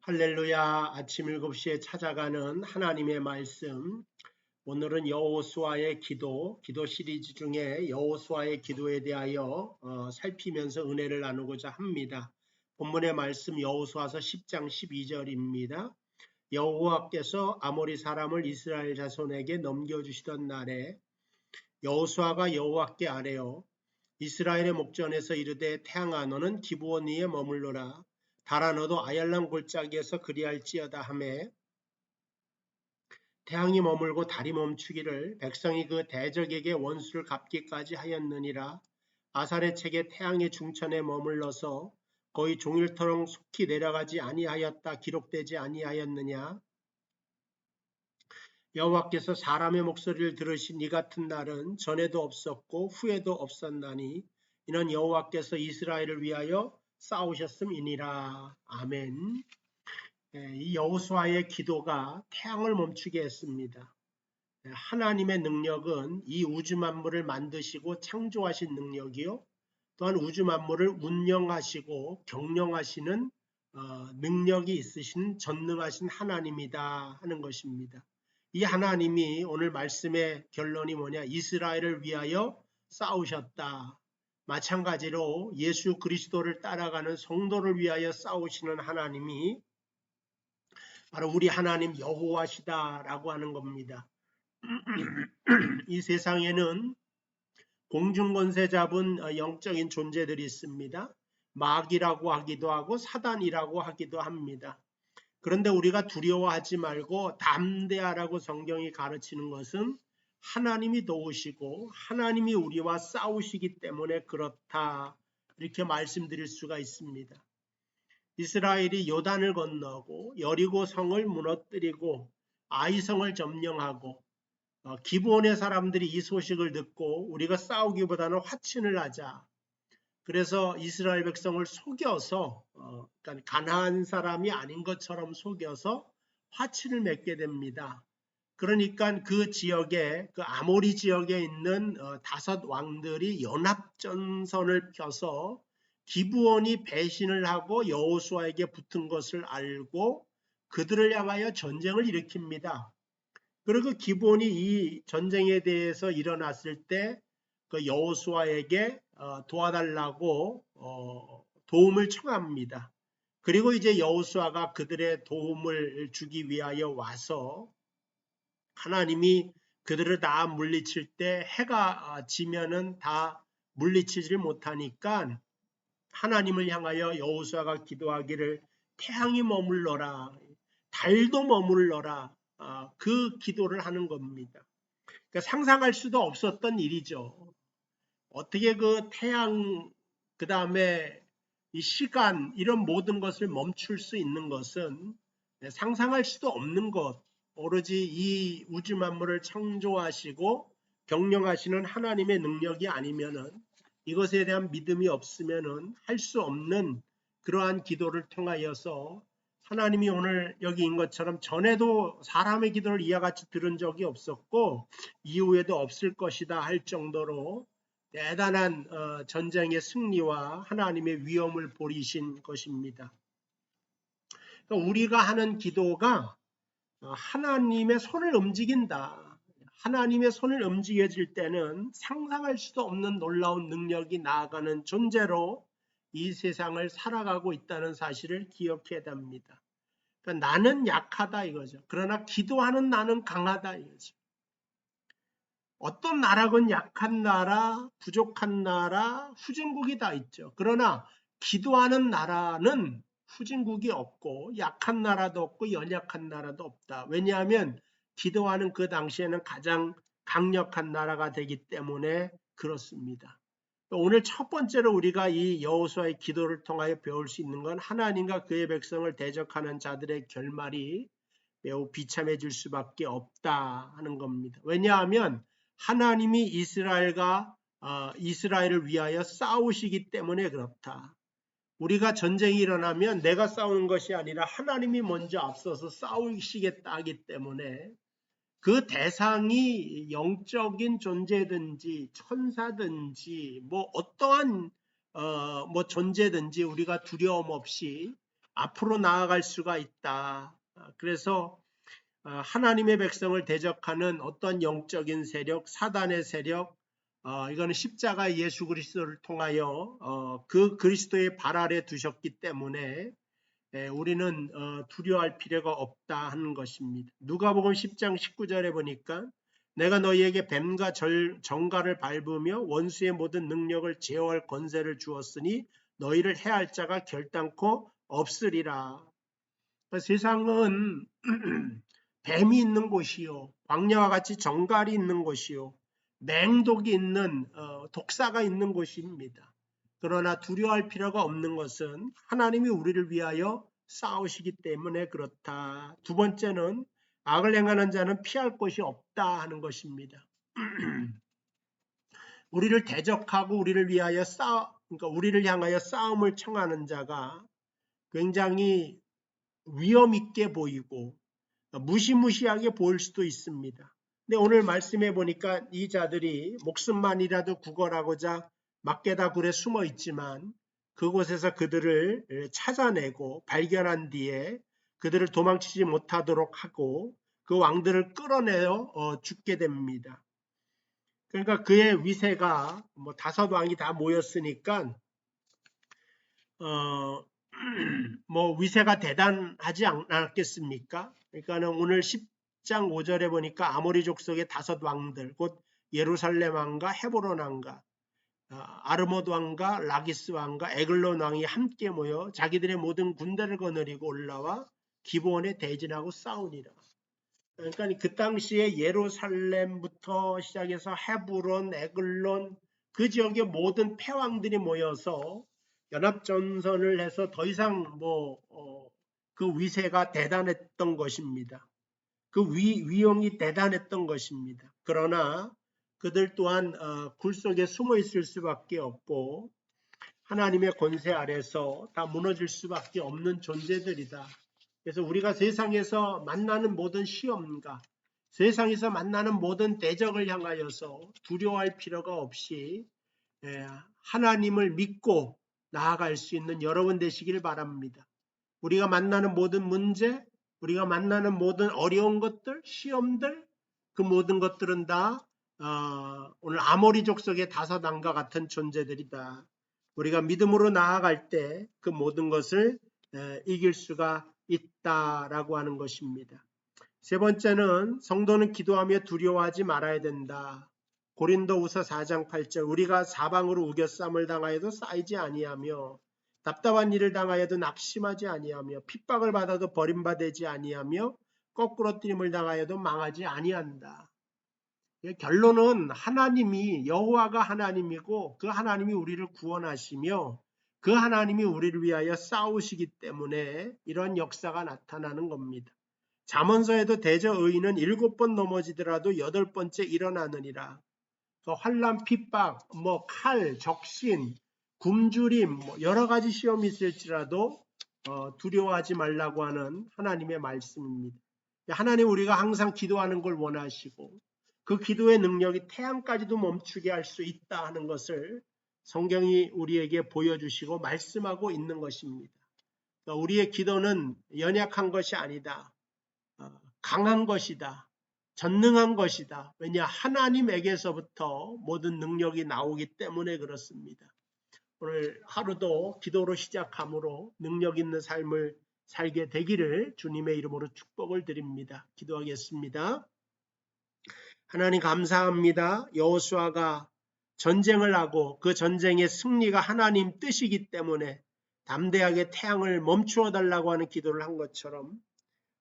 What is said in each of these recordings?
할렐루야. 아침 7시에 찾아가는 하나님의 말씀. 오늘은 여호수아의 기도 시리즈 중에 여호수아의 기도에 대하여 살피면서 은혜를 나누고자 합니다. 본문의 말씀 여호수아서 10장 12절입니다. 여호와께서 아모리 사람을 이스라엘 자손에게 넘겨주시던 날에 여호수아가 여호와께 아뢰어 이스라엘의 목전에서 이르되 태양아 너는 기브온 위에 머물러라. 달아 너도 아얄란 골짜기에서 그리할지어다 하매 태양이 머물고 달이 멈추기를 백성이 그 대적에게 원수를 갚기까지 하였느니라. 아살의 책에 태양의 중천에 머물러서 거의 종일토록 속히 내려가지 아니하였다 기록되지 아니하였느냐. 여호와께서 사람의 목소리를 들으신 이 같은 날은 전에도 없었고 후에도 없었나니 이는 여호와께서 이스라엘을 위하여 싸우셨음이니라. 아멘. 이 여호수아의 기도가 태양을 멈추게 했습니다. 하나님의 능력은 이 우주 만물을 만드시고 창조하신 능력이요. 또한 우주 만물을 운영하시고 경영하시는 능력이 있으신 전능하신 하나님이다 하는 것입니다. 이 하나님이 오늘 말씀의 결론이 뭐냐? 이스라엘을 위하여 싸우셨다. 마찬가지로 예수 그리스도를 따라가는 성도를 위하여 싸우시는 하나님이 바로 우리 하나님 여호와시다라고 하는 겁니다. 이 세상에는 공중권세 잡은 영적인 존재들이 있습니다. 마귀라고 하기도 하고 사단이라고 하기도 합니다. 그런데 우리가 두려워하지 말고 담대하라고 성경이 가르치는 것은 하나님이 도우시고 하나님이 우리와 싸우시기 때문에 그렇다. 이렇게 말씀드릴 수가 있습니다. 이스라엘이 요단을 건너고 여리고 성을 무너뜨리고 아이성을 점령하고 기브온의 사람들이 이 소식을 듣고 우리가 싸우기보다는 화친을 하자. 그래서 이스라엘 백성을 속여서 그러니까 가나안 사람이 아닌 것처럼 속여서 화친을 맺게 됩니다. 그러니까 그 지역에 그 아모리 지역에 있는 5 왕들이 연합전선을 펴서 기브온이 배신을 하고 여호수아에게 붙은 것을 알고 그들을 향하여 전쟁을 일으킵니다. 그리고 기브온이 이 전쟁에 대해서 일어났을 때 그 여호수아에게 도와달라고 도움을 청합니다. 그리고 이제 여호수아가 그들의 도움을 주기 위하여 와서 하나님이 그들을 다 물리칠 때 해가 지면은 다 물리치질 못하니까 하나님을 향하여 여호수아가 기도하기를 태양이 머물러라, 달도 머물러라, 그 기도를 하는 겁니다. 그러니까 상상할 수도 없었던 일이죠. 어떻게 그 태양, 그 다음에 이 시간, 이런 모든 것을 멈출 수 있는 것은 상상할 수도 없는 것, 오로지 이 우주 만물을 창조하시고 경영하시는 하나님의 능력이 아니면은 이것에 대한 믿음이 없으면은 할 수 없는 그러한 기도를 통하여서 하나님이 오늘 여기인 것처럼 전에도 사람의 기도를 이와 같이 들은 적이 없었고 이후에도 없을 것이다 할 정도로 대단한 전쟁의 승리와 하나님의 위엄을 보이신 것입니다. 그러니까 우리가 하는 기도가 하나님의 손을 움직인다. 하나님의 손을 움직여질 때는 상상할 수도 없는 놀라운 능력이 나아가는 존재로 이 세상을 살아가고 있다는 사실을 기억해야 합니다. 그러니까 나는 약하다 이거죠. 그러나 기도하는 나는 강하다 이거죠. 어떤 나라건 약한 나라, 부족한 나라, 후진국이 다 있죠. 그러나 기도하는 나라는 후진국이 없고 약한 나라도 없고 연약한 나라도 없다. 왜냐하면 기도하는 그 당시에는 가장 강력한 나라가 되기 때문에 그렇습니다. 오늘 첫 번째로 우리가 이 여호수아의 기도를 통하여 배울 수 있는 건 하나님과 그의 백성을 대적하는 자들의 결말이 매우 비참해질 수밖에 없다 하는 겁니다. 왜냐하면 하나님이 이스라엘을 위하여 싸우시기 때문에 그렇다. 우리가 전쟁이 일어나면 내가 싸우는 것이 아니라 하나님이 먼저 앞서서 싸우시겠다 하기 때문에 그 대상이 영적인 존재든지 천사든지 뭐 어떠한 존재든지 우리가 두려움 없이 앞으로 나아갈 수가 있다. 그래서 하나님의 백성을 대적하는 어떤 영적인 세력, 사단의 세력, 이거는 십자가 예수 그리스도를 통하여 그 그리스도의 발 아래 두셨기 때문에 우리는 두려워할 필요가 없다 하는 것입니다. 누가복음 10장 19절에 보니까 내가 너희에게 뱀과 정갈을 밟으며 원수의 모든 능력을 제어할 권세를 주었으니 너희를 해할 자가 결단코 없으리라. 세상은 뱀이 있는 곳이요, 광야와 같이 정갈이 있는 곳이요, 맹독이 있는 독사가 있는 곳입니다. 그러나 두려워할 필요가 없는 것은 하나님이 우리를 위하여 싸우시기 때문에 그렇다. 두 번째는 악을 행하는 자는 피할 곳이 없다 하는 것입니다. 우리를 대적하고 우리를 위하여 그러니까 우리를 향하여 싸움을 청하는 자가 굉장히 위험 있게 보이고 무시무시하게 보일 수도 있습니다. 근데 오늘 말씀해 보니까 이 자들이 목숨만이라도 구걸하고자 막게다 굴에 숨어 있지만 그곳에서 그들을 찾아내고 발견한 뒤에 그들을 도망치지 못하도록 하고 그 왕들을 끌어내어 죽게 됩니다. 그러니까 그의 위세가 다섯 왕이 다 모였으니까 위세가 대단하지 않았겠습니까? 그러니까 오늘 10장 5절에 보니까 아모리 족속의 다섯 왕들, 곧 예루살렘 왕과 헤브론 왕과 아르못 왕과 라기스 왕과 에글론 왕이 함께 모여 자기들의 모든 군대를 거느리고 올라와 기브온에 대진하고 싸우니라. 그러니까 그 당시에 예루살렘부터 시작해서 헤브론, 에글론 그 지역의 모든 패왕들이 모여서 연합전선을 해서 더 이상 그 위세가 대단했던 것입니다. 그 위용이 대단했던 것입니다. 그러나 그들 또한 굴 속에 숨어 있을 수밖에 없고 하나님의 권세 아래서 다 무너질 수밖에 없는 존재들이다. 그래서 우리가 세상에서 만나는 모든 시험과 세상에서 만나는 모든 대적을 향하여서 두려워할 필요가 없이 하나님을 믿고 나아갈 수 있는 여러분 되시길 바랍니다. 우리가 만나는 모든 문제, 우리가 만나는 모든 어려운 것들, 시험들, 그 모든 것들은 다 오늘 아모리 족속의 다섯 왕과 같은 존재들이다. 우리가 믿음으로 나아갈 때 그 모든 것을 이길 수가 있다라고 하는 것입니다. 세 번째는 성도는 기도하며 두려워하지 말아야 된다. 고린도후서 4장 8절 우리가 사방으로 우겨쌈을 당하여도 쌓이지 아니하며 답답한 일을 당하여도 낙심하지 아니하며 핍박을 받아도 버림받지 아니하며 거꾸로 뜨림을 당하여도 망하지 아니한다. 결론은 하나님이 여호와가 하나님이고 그 하나님이 우리를 구원하시며 그 하나님이 우리를 위하여 싸우시기 때문에 이런 역사가 나타나는 겁니다. 잠언서에도 대저 의인은 7번 넘어지더라도 8번째 일어나느니라. 환난, 핍박, 칼, 적신, 굶주림 여러 가지 시험이 있을지라도 두려워하지 말라고 하는 하나님의 말씀입니다. 하나님 우리가 항상 기도하는 걸 원하시고 그 기도의 능력이 태양까지도 멈추게 할 수 있다 하는 것을 성경이 우리에게 보여주시고 말씀하고 있는 것입니다. 그러니까 우리의 기도는 연약한 것이 아니다. 강한 것이다. 전능한 것이다. 왜냐? 하나님에게서부터 모든 능력이 나오기 때문에 그렇습니다. 오늘 하루도 기도로 시작함으로 능력 있는 삶을 살게 되기를 주님의 이름으로 축복을 드립니다. 기도하겠습니다. 하나님 감사합니다. 여호수아가 전쟁을 하고 그 전쟁의 승리가 하나님 뜻이기 때문에 담대하게 태양을 멈추어 달라고 하는 기도를 한 것처럼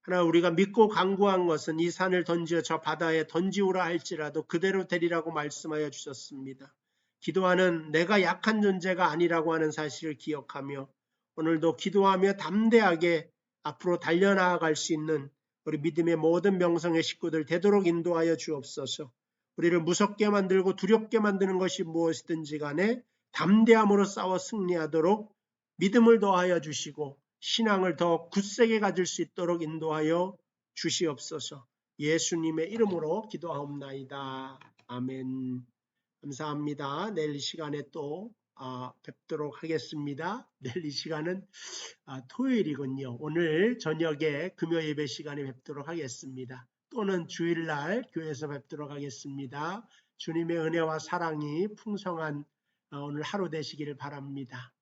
하나 우리가 믿고 간구한 것은 이 산을 던지어 저 바다에 던지우라 할지라도 그대로 되리라고 말씀하여 주셨습니다. 기도하는 내가 약한 존재가 아니라고 하는 사실을 기억하며 오늘도 기도하며 담대하게 앞으로 달려나아갈 수 있는 우리 믿음의 모든 명성의 식구들 되도록 인도하여 주옵소서. 우리를 무섭게 만들고 두렵게 만드는 것이 무엇이든지 간에 담대함으로 싸워 승리하도록 믿음을 더하여 주시고 신앙을 더 굳세게 가질 수 있도록 인도하여 주시옵소서. 예수님의 이름으로 기도하옵나이다. 아멘. 감사합니다. 내일 이 시간에 또 뵙도록 하겠습니다. 내일 이 시간은 토요일이군요. 오늘 저녁에 금요 예배 시간에 뵙도록 하겠습니다. 또는 주일날 교회에서 뵙도록 하겠습니다. 주님의 은혜와 사랑이 풍성한 오늘 하루 되시기를 바랍니다.